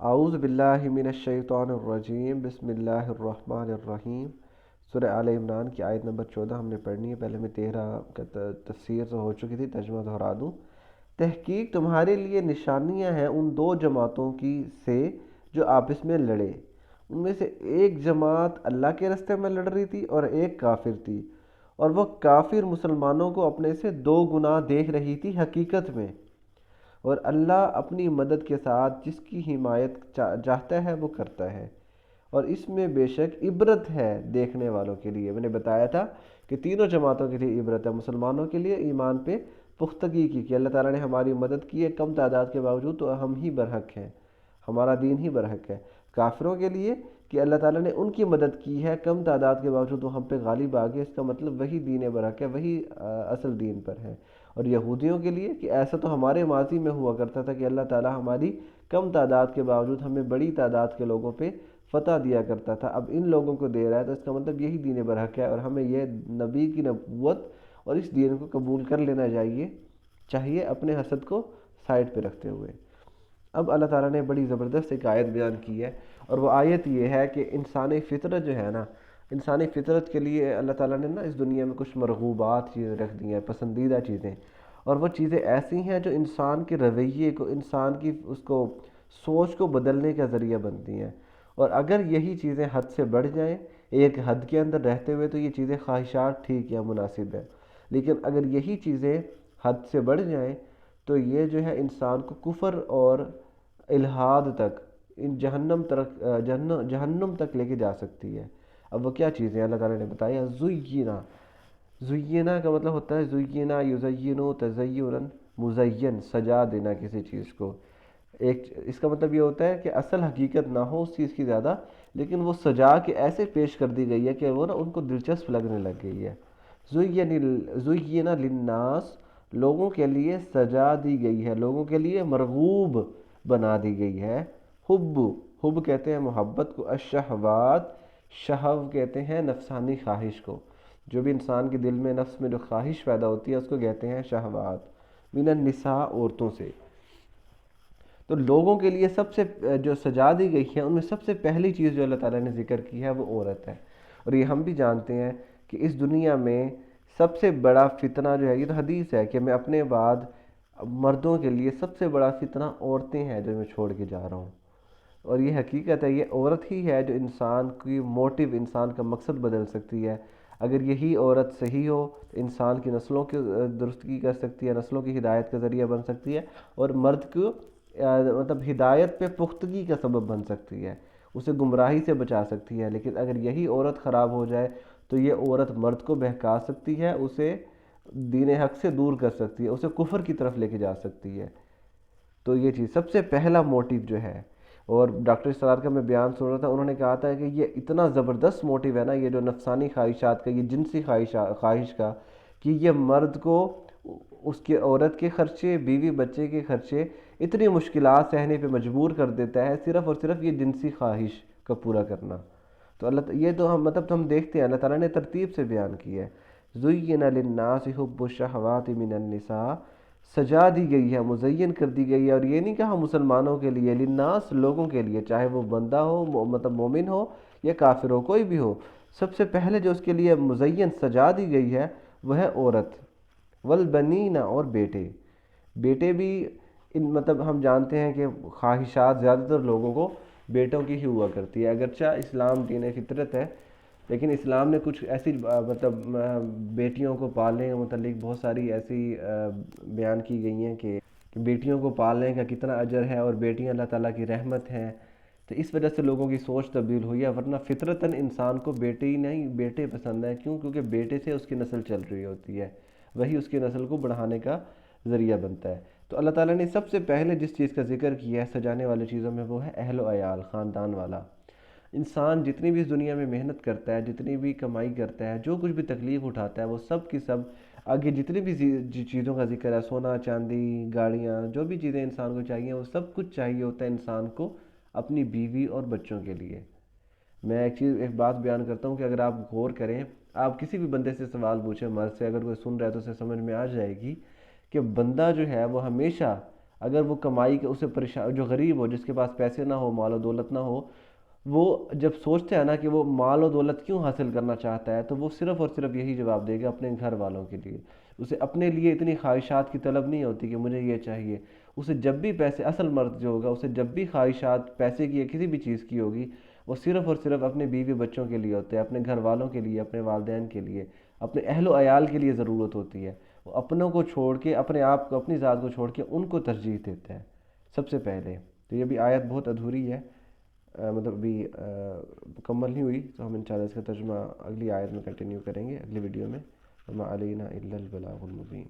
اعوذ باللہ من الشیطان الرجیم بسم اللہ الرحمن الرحیم۔ سورہ آل عمران کی آیت نمبر 14 ہم نے پڑھنی ہے۔ پہلے میں 13 کا تفسیر تو ہو چکی تھی، ترجمہ دہرا دوں۔ تحقیق تمہارے لیے نشانیاں ہیں ان دو جماعتوں کی سے جو آپس میں لڑے، ان میں سے ایک جماعت اللہ کے راستے میں لڑ رہی تھی اور ایک کافر تھی، اور وہ کافر مسلمانوں کو اپنے سے دو گنا دیکھ رہی تھی حقیقت میں، اور اللہ اپنی مدد کے ساتھ جس کی حمایت چاہتا ہے وہ کرتا ہے، اور اس میں بے شک عبرت ہے دیکھنے والوں کے لیے۔ میں نے بتایا تھا کہ تینوں جماعتوں کے لیے عبرت ہے، مسلمانوں کے لیے ایمان پہ پختگی کی کہ اللہ تعالیٰ نے ہماری مدد کی ہے کم تعداد کے باوجود، تو ہم ہی برحق ہیں، ہمارا دین ہی برحق ہے۔ کافروں کے لیے کہ اللہ تعالیٰ نے ان کی مدد کی ہے کم تعداد کے باوجود، وہ ہم پہ غالب آ گئے، اس کا مطلب وہی دین برحق ہے، وہی اصل دین پر ہے۔ اور یہودیوں کے لیے کہ ایسا تو ہمارے ماضی میں ہوا کرتا تھا کہ اللہ تعالیٰ ہماری کم تعداد کے باوجود ہمیں بڑی تعداد کے لوگوں پہ فتح دیا کرتا تھا، اب ان لوگوں کو دے رہا ہے، تو اس کا مطلب یہی دین برحق ہے، اور ہمیں یہ نبی کی نبوت اور اس دین کو قبول کر لینا چاہیے اپنے حسد کو سائڈ پہ رکھتے ہوئے۔ اب اللہ تعالیٰ نے بڑی زبردست ایک آیت بیان کی ہے، اور وہ آیت یہ ہے کہ انسانی فطرت جو ہے نا، انسانی فطرت کے لیے اللہ تعالیٰ نے اس دنیا میں کچھ مرغوبات چیزیں رکھ دی ہیں، پسندیدہ چیزیں، اور وہ چیزیں ایسی ہیں جو انسان کے رویے کو، انسان کی اس کو سوچ کو بدلنے کا ذریعہ بنتی ہیں، اور اگر یہی چیزیں حد سے بڑھ جائیں ایک حد کے اندر رہتے ہوئے تو یہ چیزیں خواہشات ٹھیک یا مناسب ہے، لیکن اگر یہی چیزیں حد سے بڑھ جائیں تو یہ جو ہے انسان کو کفر اور الحاد تک، ان جہنم تک لے کے جا سکتی ہے۔ اب وہ کیا چیزیں اللہ تعالیٰ نے بتایا؟ زینا، زینا کا مطلب ہوتا ہے زینا یزینو تزینا، مزین، سجا دینا کسی چیز کو۔ اس کا مطلب یہ ہوتا ہے کہ اصل حقیقت نہ ہو اس چیز کی زیادہ، لیکن وہ سجا کے ایسے پیش کر دی گئی ہے کہ وہ ان کو دلچسپ لگنے لگ گئی ہے۔ زینا للناس، لوگوں کے لیے سجا دی گئی ہے، لوگوں کے لیے مرغوب بنا دی گئی ہے۔ حب کہتے ہیں محبت کو، الشہوات، شہو کہتے ہیں نفسانی خواہش کو، جو بھی انسان کے دل میں نفس میں جو خواہش پیدا ہوتی ہے اس کو کہتے ہیں شہوات۔ من النساء، عورتوں سے۔ تو لوگوں کے لیے سب سے جو سجا دی گئی ہے ان میں سب سے پہلی چیز جو اللہ تعالیٰ نے ذکر کی ہے وہ عورت ہے، اور یہ ہم بھی جانتے ہیں کہ اس دنیا میں سب سے بڑا فتنہ جو ہے، یہ تو حدیث ہے کہ میں اپنے بعد مردوں کے لیے سب سے بڑا فتنہ عورتیں ہیں جو میں چھوڑ کے جا رہا ہوں، اور یہ حقیقت ہے، یہ عورت ہی ہے جو انسان کی موٹیو، انسان کا مقصد بدل سکتی ہے۔ اگر یہی عورت صحیح ہو تو انسان کی نسلوں کی درستگی کر سکتی ہے، نسلوں کی ہدایت کا ذریعہ بن سکتی ہے، اور مرد کو مطلب ہدایت پہ پختگی کا سبب بن سکتی ہے، اسے گمراہی سے بچا سکتی ہے۔ لیکن اگر یہی عورت خراب ہو جائے تو یہ عورت مرد کو بہکا سکتی ہے، اسے دین حق سے دور کر سکتی ہے، اسے کفر کی طرف لے کے جا سکتی ہے۔ تو یہ چیز سب سے پہلا موٹیو جو ہے، اور ڈاکٹر اسرار کا میں بیان سن رہا تھا، انہوں نے کہا تھا کہ یہ اتنا زبردست موٹیو ہے نا، یہ جو نفسانی خواہشات کا، یہ جنسی خواہش کا، کہ یہ مرد کو اس کے عورت کے خرچے، بیوی بچے کے خرچے، اتنی مشکلات سہنے پہ مجبور کر دیتا ہے صرف اور صرف یہ جنسی خواہش کا پورا کرنا۔ تو یہ تو ہم دیکھتے ہیں اللہ تعالیٰ نے ترتیب سے بیان کی ہے۔ زُيِّنَ لِلنَّاسِ حُبُّ الشَّهَوَاتِ مِنَ النِّسَاءِ، سجا دی گئی ہے، مزین کر دی گئی ہے، اور یہ نہیں کہا مسلمانوں کے لیے، للناس، لوگوں کے لیے، چاہے وہ بندہ ہو، مطلب مومن ہو یا کافر ہو، کوئی بھی ہو، سب سے پہلے جو اس کے لیے مزین سجا دی گئی ہے وہ ہے عورت۔ والبنین، اور بیٹے بھی مطلب ہم جانتے ہیں کہ خواہشات زیادہ تر لوگوں کو بیٹوں کی ہی ہوا کرتی ہے، اگرچہ اسلام دین فطرت ہے، لیکن اسلام نے کچھ ایسی مطلب بیٹیوں کو پالنے کے متعلق بہت ساری ایسی بیان کی گئی ہیں کہ بیٹیوں کو پالنے کا کتنا اجر ہے، اور بیٹیاں اللہ تعالیٰ کی رحمت ہیں۔ تو اس وجہ سے لوگوں کی سوچ تبدیل ہوئی ہے، ورنہ فطرتاً انسان کو بیٹے ہی نہیں بیٹے پسند ہیں۔ کیوں؟ کیونکہ بیٹے سے اس کی نسل چل رہی ہوتی ہے، وہی اس کی نسل کو بڑھانے کا ذریعہ بنتا ہے۔ تو اللہ تعالیٰ نے سب سے پہلے جس چیز کا ذکر کیا ہے سجانے والی چیزوں میں وہ ہے اہل و عیال، خاندان والا۔ انسان جتنی بھی اس دنیا میں محنت کرتا ہے، جتنی بھی کمائی کرتا ہے، جو کچھ بھی تکلیف اٹھاتا ہے، وہ سب کی سب آگے جتنی بھی چیزوں کا ذکر ہے، سونا چاندی، گاڑیاں، جو بھی چیزیں انسان کو چاہیے، وہ سب کچھ چاہیے ہوتا ہے انسان کو اپنی بیوی اور بچوں کے لیے۔ میں ایک بات بیان کرتا ہوں کہ اگر آپ غور کریں، آپ کسی بھی بندے سے سوال پوچھیں، مرد سے، اگر کوئی سن رہا ہے تو اسے سمجھ میں آ جائے گی کہ بندہ جو ہے وہ ہمیشہ اگر وہ کمائی کے اسے پریشان، جو غریب ہو جس کے پاس پیسے نہ ہو، مال و دولت نہ ہو، وہ جب سوچتا ہے نا کہ وہ مال و دولت کیوں حاصل کرنا چاہتا ہے، تو وہ صرف اور صرف یہی جواب دے گا اپنے گھر والوں کے لیے. اسے اپنے لیے اتنی خواہشات کی طلب نہیں ہوتی کہ مجھے یہ چاہیے. اسے جب بھی پیسے، اصل مرد جو ہوگا، اسے جب بھی خواہشات پیسے کی یا کسی بھی چیز کی ہوگی، وہ صرف اور صرف اپنے بیوی بچوں کے لیے ہوتے ہیں، اپنے گھر والوں کے لیے، اپنے والدین کے لیے، اپنے اہل و عیال کے لیے ضرورت ہوتی ہے. وہ اپنوں کو چھوڑ کے، اپنے آپ کو، اپنی ذات کو چھوڑ کے ان کو ترجیح دیتے ہیں سب سے پہلے. تو یہ بھی آیت بہت ادھوری ہے، مطلب ابھی مکمل نہیں ہوئی، تو ہم انشاءاللہ اس کا ترجمہ اگلی آیت میں کنٹینیو کریں گے، اگلی ویڈیو میں. وما علینا الا البلاغ المبین.